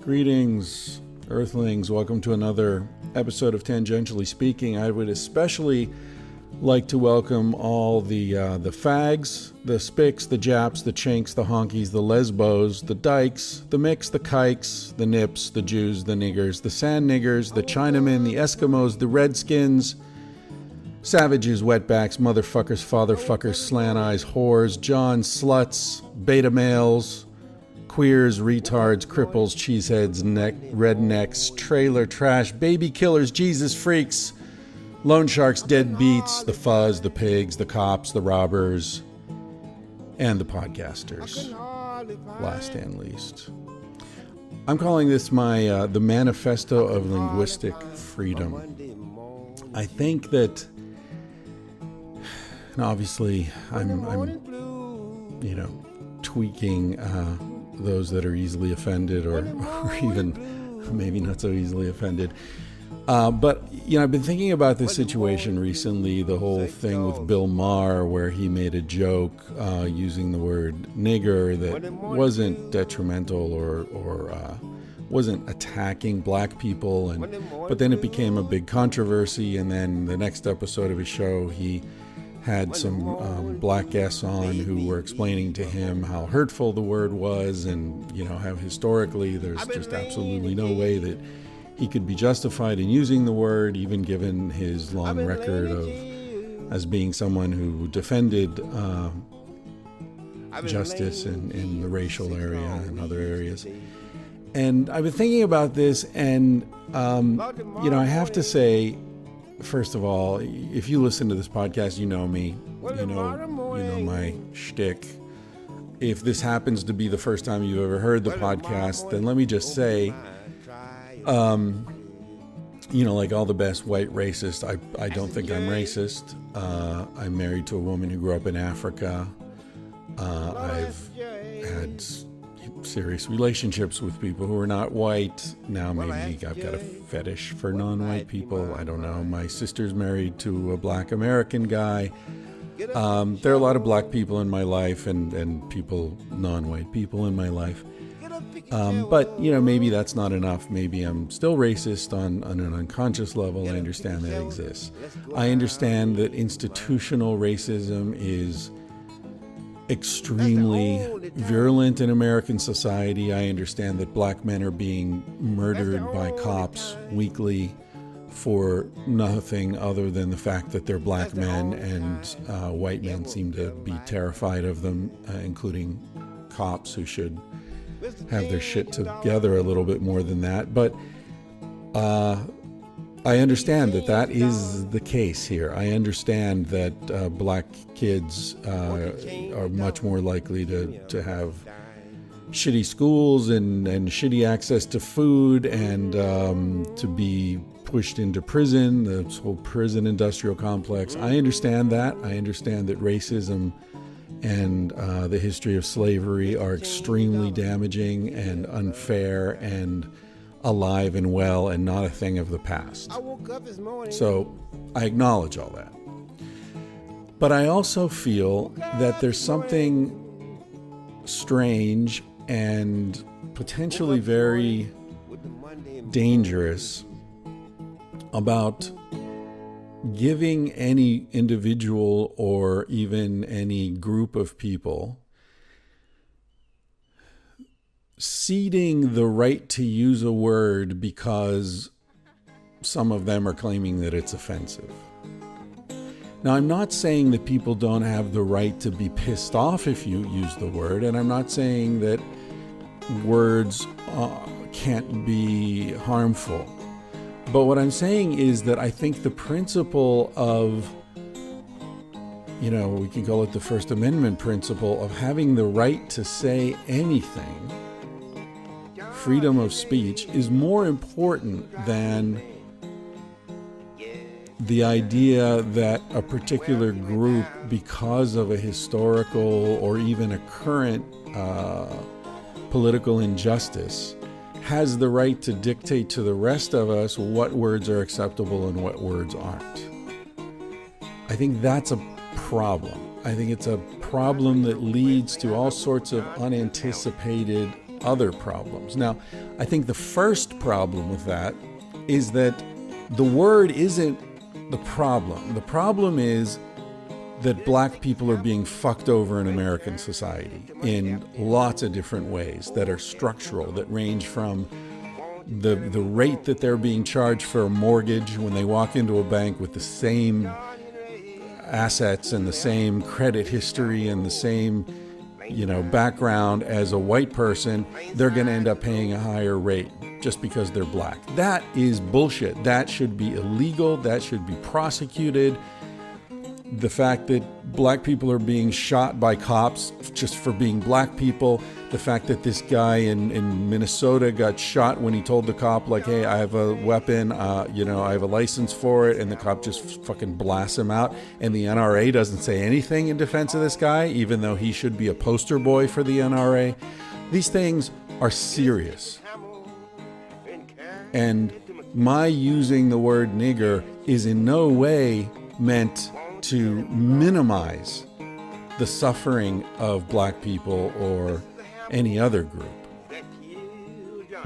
Greetings, Earthlings. Welcome to another episode of Tangentially Speaking. I would especially like to welcome all the fags, the spics, the japs, the chinks, the honkies, the lesbos, the dykes, the mix, the kikes, the nips, the Jews, the niggers, the sand niggers, the Chinamen, the Eskimos, the redskins, savages, wetbacks, motherfuckers, fatherfuckers, slant eyes, whores, johns, sluts, beta males, queers, retards, cripples, cheeseheads, rednecks, trailer trash, baby killers, Jesus freaks, loan sharks, deadbeats, the fuzz, the pigs, the cops, the robbers, and the podcasters, last and least. I'm calling this my the manifesto of linguistic freedom. I think that, and obviously I'm tweaking those that are easily offended or even maybe not so easily offended. But I've been thinking about this situation recently, the whole thing with Bill Maher, where he made a joke using the word nigger that wasn't detrimental or wasn't attacking black people, but then it became a big controversy, and then the next episode of his show, he had some black guests on who were explaining to him how hurtful the word was, and how historically there's just absolutely no way that he could be justified in using the word, even given his long record as being someone who defended justice in the racial area and other areas. And I've been thinking about this, and I have to say, first of all, if you listen to this podcast, you know me, you know my shtick. If this happens to be the first time you've ever heard the podcast, then let me just say, like all the best white racists, I don't think I'm racist. I'm married to a woman who grew up in Africa. I've had serious relationships with people who are not white. Now maybe I've got a fetish for non-white people. I don't know. My sister's married to a black American guy. There are a lot of black people in my life and people, non-white people in my life. But maybe that's not enough. Maybe I'm still racist on an unconscious level. I understand that exists. I understand that institutional racism is extremely virulent in American society. I understand that black men are being murdered by cops weekly for nothing other than the fact that they're black men, and white men seem to be terrified of them, including cops who should have their shit together a little bit more than that. But I understand that is the case here. I understand that black kids are much more likely to have shitty schools and shitty access to food, and to be pushed into prison, this whole prison industrial complex. I understand that. I understand that racism and the history of slavery are extremely damaging and unfair and alive and well and not a thing of the past. So I acknowledge all that. But I also feel that there's something strange and potentially very dangerous about giving any individual or even any group of people ceding the right to use a word because some of them are claiming that it's offensive. Now, I'm not saying that people don't have the right to be pissed off if you use the word, and I'm not saying that words can't be harmful. But what I'm saying is that I think the principle of, we can call it the First Amendment principle of having the right to say anything, freedom of speech, is more important than the idea that a particular group, because of a historical or even a current political injustice, has the right to dictate to the rest of us what words are acceptable and what words aren't. I think that's a problem. I think it's a problem that leads to all sorts of unanticipated other problems. Now, I think the first problem with that is that the word isn't the problem. The problem is that black people are being fucked over in American society in lots of different ways that are structural, that range from the rate that they're being charged for a mortgage when they walk into a bank with the same assets and the same credit history and the same, background as a white person. They're going to end up paying a higher rate just because they're black. That is bullshit. That should be illegal. That should be prosecuted. The fact that black people are being shot by cops just for being black people, the fact that this guy in Minnesota got shot when he told the cop, like, hey, I have a weapon, I have a license for it, and the cop just fucking blasts him out, and the NRA doesn't say anything in defense of this guy, even though he should be a poster boy for the NRA. These things are serious. And my using the word nigger is in no way meant to minimize the suffering of black people or any other group.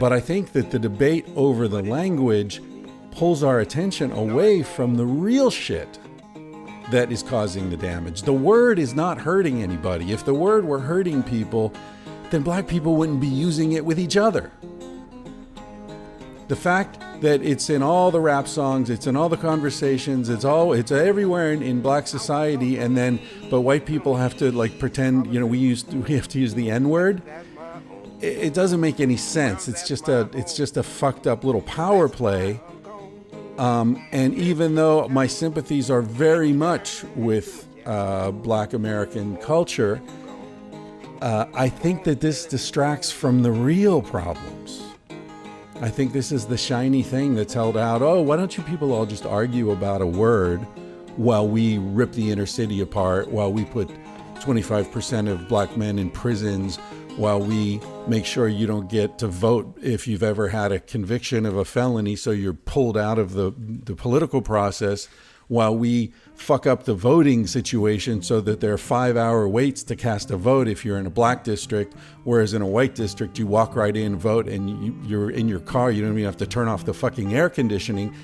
But I think that the debate over the language pulls our attention away from the real shit that is causing the damage. The word is not hurting anybody. If the word were hurting people, then black people wouldn't be using it with each other. The fact that it's in all the rap songs, it's in all the conversations, it's everywhere in black society, but white people have to pretend, we have to use the N-word. It doesn't make any sense. It's just a fucked up little power play. And even though my sympathies are very much with black American culture, I think that this distracts from the real problems. I think this is the shiny thing that's held out. Oh, why don't you people all just argue about a word while we rip the inner city apart, while we put 25% of black men in prisons, while we make sure you don't get to vote if you've ever had a conviction of a felony, so you're pulled out of the political process, while we fuck up the voting situation so that there are 5-hour waits to cast a vote if you're in a black district, whereas in a white district, you walk right in, vote, and you're in your car. You don't even have to turn off the fucking air conditioning.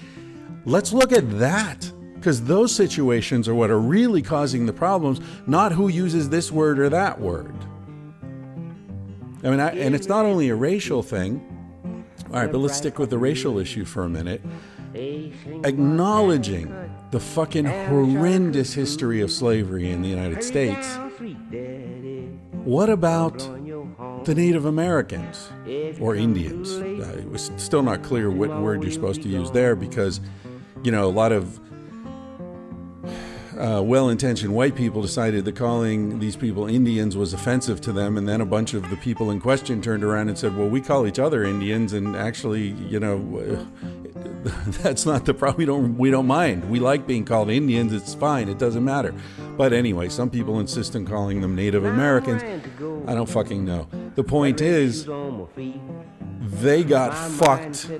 Let's look at that, because those situations are what are really causing the problems, not who uses this word or that word. And it's not only a racial thing. All right, but let's stick with the racial issue for a minute. Acknowledging the fucking horrendous history of slavery in the United States, what about the Native Americans or Indians? It was still not clear what word you're supposed to use there, because, a lot of well-intentioned white people decided that calling these people Indians was offensive to them, and then a bunch of the people in question turned around and said, well, we call each other Indians, and actually, that's not the problem. We don't mind. We like being called Indians. It's fine. It doesn't matter. But anyway, some people insist on calling them Native Americans. I don't fucking know. The point is, they got fucked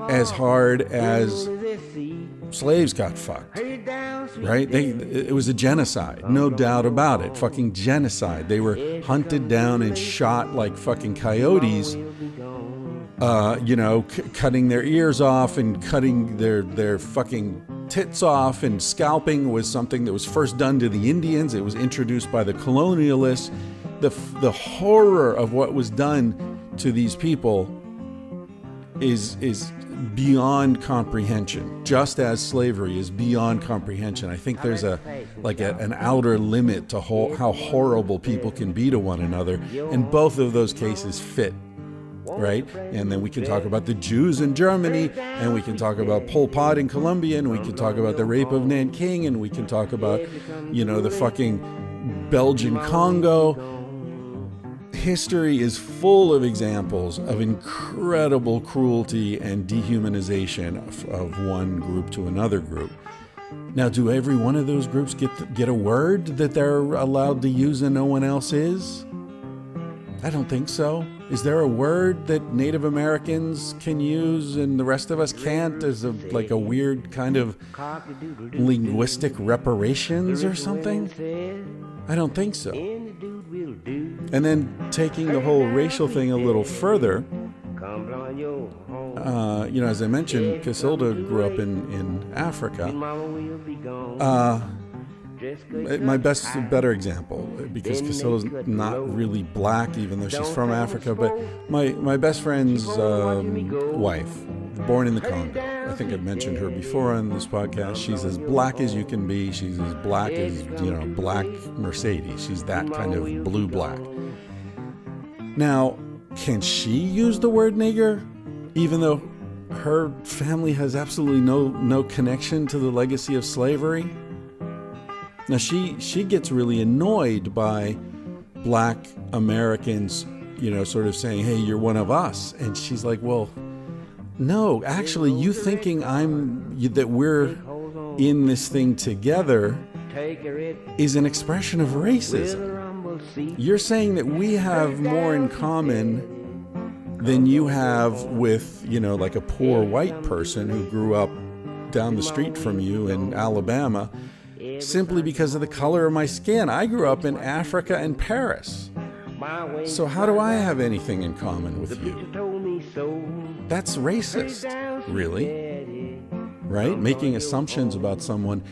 as hard as slaves got fucked, right? It was a genocide, no doubt about it. Fucking genocide. They were hunted down and shot like fucking coyotes, cutting their ears off and cutting their fucking tits off, and scalping was something that was first done to the Indians. It was introduced by the colonialists. The horror of what was done to these people is beyond comprehension, just as slavery is beyond comprehension. I think there's an outer limit to how horrible people can be to one another, and both of those cases fit, right? And then we can talk about the Jews in Germany, and we can talk about Pol Pot in Colombia, and we can talk about the rape of Nanking, and we can talk about, the fucking Belgian Congo. History is full of examples of incredible cruelty and dehumanization of one group to another group. Now, do every one of those groups get a word that they're allowed to use and no one else is? I don't think so. Is there a word that Native Americans can use and the rest of us can't, as a weird kind of linguistic reparations or something? I don't think so. And then taking the whole racial thing a little further, as I mentioned, Casilda grew up in Africa. My better example, because Casilda's not really black, even though she's from Africa, but my best friend's wife, born in the Congo. I think I've mentioned her before on this podcast. She's as black as you can be. She's as black as, black Mercedes. She's that kind of blue-black. Now, can she use the word nigger, even though her family has absolutely no connection to the legacy of slavery? Now, she gets really annoyed by black Americans, sort of saying, hey, you're one of us. And she's like, well, no, actually, you thinking that we're in this thing together is an expression of racism. You're saying that we have more in common than you have with, like a poor white person who grew up down the street from you in Alabama, simply because of the color of my skin. I grew up in Africa and Paris. So how do I have anything in common with you? That's racist, really. Right? Making assumptions about someone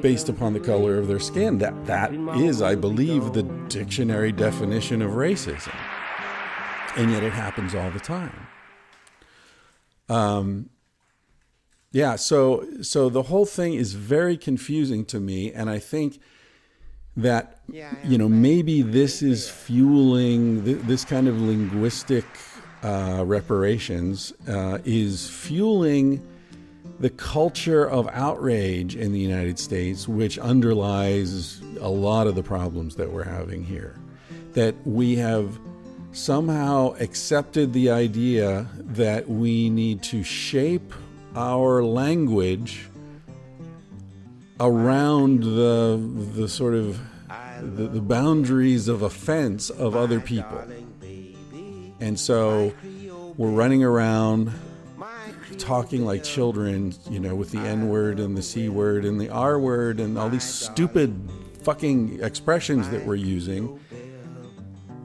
based upon the color of their skin. That is, I believe, the dictionary definition of racism. And yet it happens all the time. So the whole thing is very confusing to me, and I think that, maybe this is fueling this kind of linguistic reparations is fueling the culture of outrage in the United States, which underlies a lot of the problems that we're having here. That we have somehow accepted the idea that we need to shape our language around the sort of the boundaries of offense of other people. And so we're running around talking like children, with the N-word and the C-word and the R-word and all these stupid fucking expressions that we're using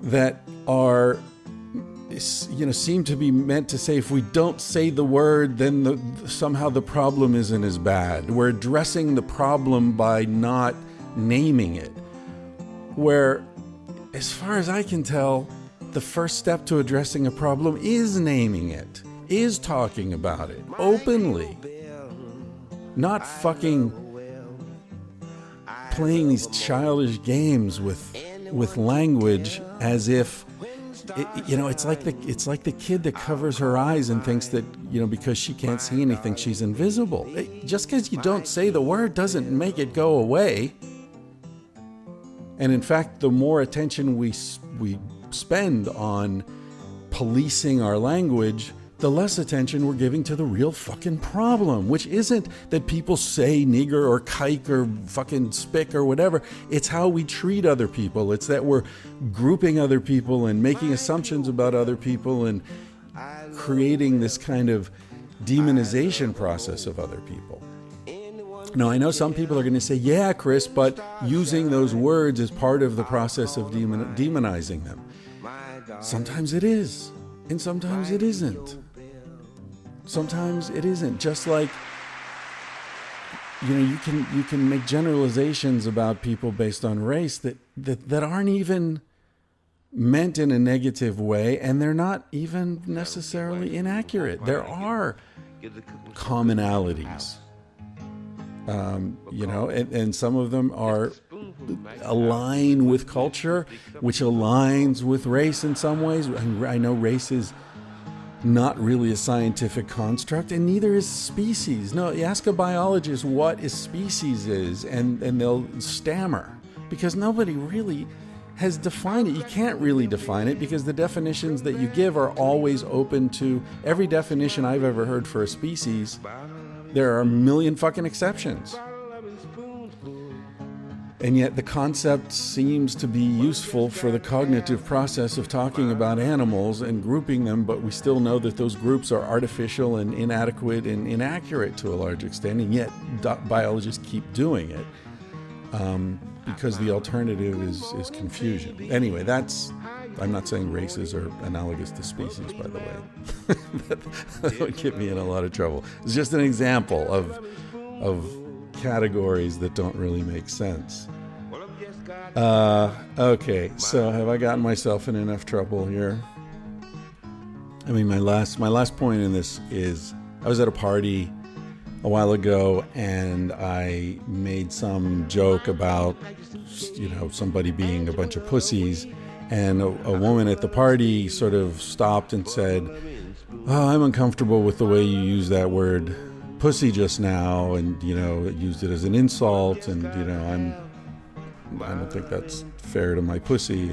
that are, seem to be meant to say if we don't say the word, then somehow the problem isn't as bad. We're addressing the problem by not naming it. Where, as far as I can tell, the first step to addressing a problem is naming it, is talking about it openly. Not fucking playing these childish games with language as if it's like the kid that covers her eyes and thinks that because she can't see anything she's invisible. Just because you don't say the word doesn't make it go away. And in fact, the more attention we spend on policing our language, the less attention we're giving to the real fucking problem, which isn't that people say nigger or kike or fucking spick or whatever. It's how we treat other people. It's that we're grouping other people and making assumptions about other people and creating this kind of demonization process of other people. Now, I know some people are going to say, yeah, Chris, but using those words is part of the process of demonizing them. Sometimes it is, and sometimes it isn't. Sometimes it isn't. Just like, you can make generalizations about people based on race that aren't even meant in a negative way, and they're not even necessarily inaccurate. There are commonalities. And some of them are align with culture, which aligns with race in some ways. I know race is not really a scientific construct, and neither is species. No, you ask a biologist what a species is, and they'll stammer, because nobody really has defined it. You can't really define it, because the definitions that you give are always open to every definition I've ever heard for a species. There are a million fucking exceptions. And yet the concept seems to be useful for the cognitive process of talking about animals and grouping them, but we still know that those groups are artificial and inadequate and inaccurate to a large extent, and yet biologists keep doing it because the alternative is confusion. Anyway, that's I'm not saying races are analogous to species, by the way. That would get me in a lot of trouble. It's just an example of categories that don't really make sense. Okay, so have I gotten myself in enough trouble here? I mean, my last point in this is I was at a party a while ago and I made some joke about, somebody being a bunch of pussies, and a woman at the party sort of stopped and said, "Oh, I'm uncomfortable with the way you use that word pussy just now, and used it as an insult, and I don't think that's fair to my pussy."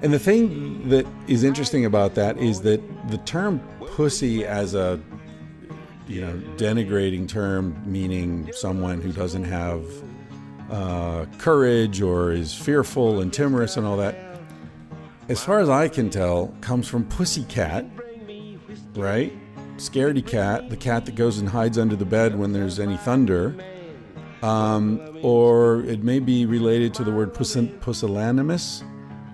And the thing that is interesting about that is that the term pussy as a denigrating term, meaning someone who doesn't have courage or is fearful and timorous and all that, as far as I can tell, comes from pussycat, right? Scaredy cat, the cat that goes and hides under the bed when there's any thunder. Or it may be related to the word pusillanimous,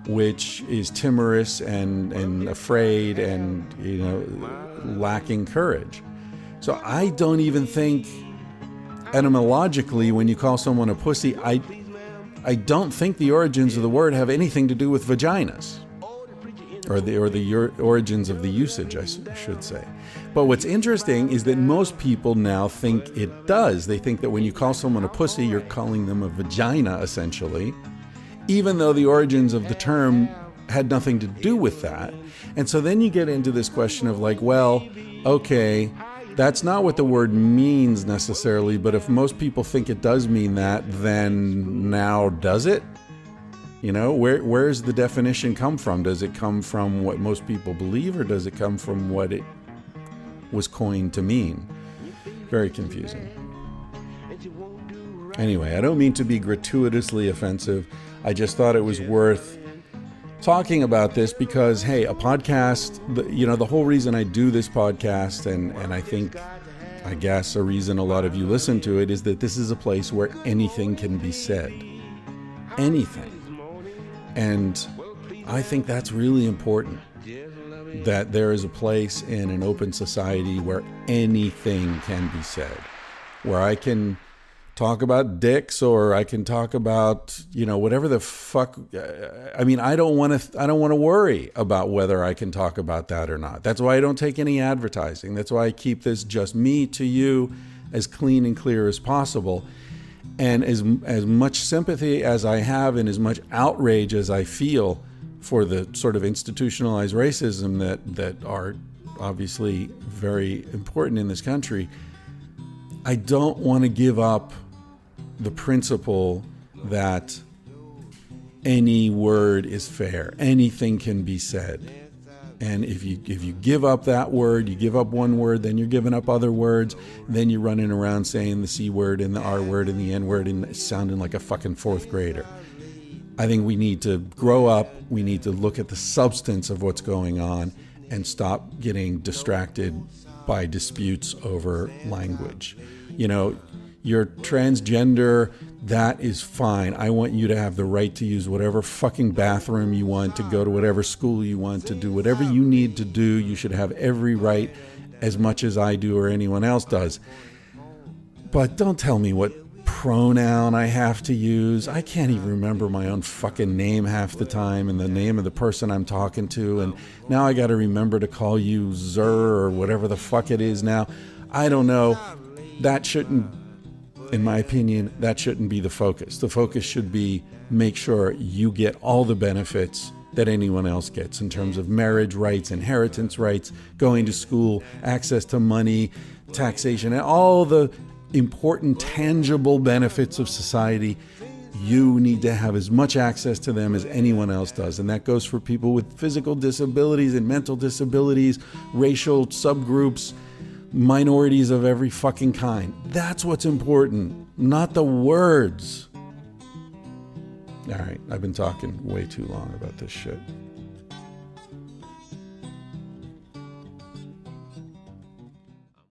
which is timorous and afraid and, lacking courage. So I don't even think, etymologically, when you call someone a pussy, I don't think the origins of the word have anything to do with vaginas, or the origins of the usage, I should say. But what's interesting is that most people now think it does. They think that when you call someone a pussy, you're calling them a vagina, essentially, even though the origins of the term had nothing to do with that. And so then you get into this question of like, well, okay, that's not what the word means necessarily, but if most people think it does mean that, then now does it? Where's the definition come from? Does it come from what most people believe, or does it come from what it was coined to mean? Very confusing. Anyway, I don't mean to be gratuitously offensive. I just thought it was worth talking about this because, hey, a podcast, the whole reason I do this podcast, and I guess a reason a lot of you listen to it, is that this is a place where anything can be said. Anything. And I think that's really important, that there is a place in an open society where anything can be said, where I can talk about dicks, or I can talk about, whatever the fuck. I mean, I don't want to worry about whether I can talk about that or not. That's why I don't take any advertising. That's why I keep this just me to you, as clean and clear as possible. And as much sympathy as I have, and as much outrage as I feel for the sort of institutionalized racism that are obviously very important in this country, I don't want to give up the principle that any word is fair. Anything can be said. And if you give up that word, you give up one word, then you're giving up other words. Then you're running around saying the C word and the R word and the N word and sounding like a fucking fourth grader. I think we need to grow up. We need to look at the substance of what's going on and stop getting distracted by disputes over language. You're transgender, that is fine. I want you to have the right to use whatever fucking bathroom you want, to go to whatever school you want, to do whatever you need to do. You should have every right, as much as I do or anyone else does. But don't tell me what pronoun I have to use. I can't even remember my own fucking name half the time, and the name of the person I'm talking to, and now I got to remember to call you Zer or whatever the fuck it is now. I don't know. That shouldn't, in my opinion, that shouldn't be the focus. The focus should be make sure you get all the benefits that anyone else gets in terms of marriage rights, inheritance rights, going to school, access to money, taxation, and all the important tangible benefits of society. You need to have as much access to them as anyone else does. And that goes for people with physical disabilities and mental disabilities, racial subgroups, minorities of every fucking kind. That's what's important, not the words. All right, I've been talking way too long about this shit.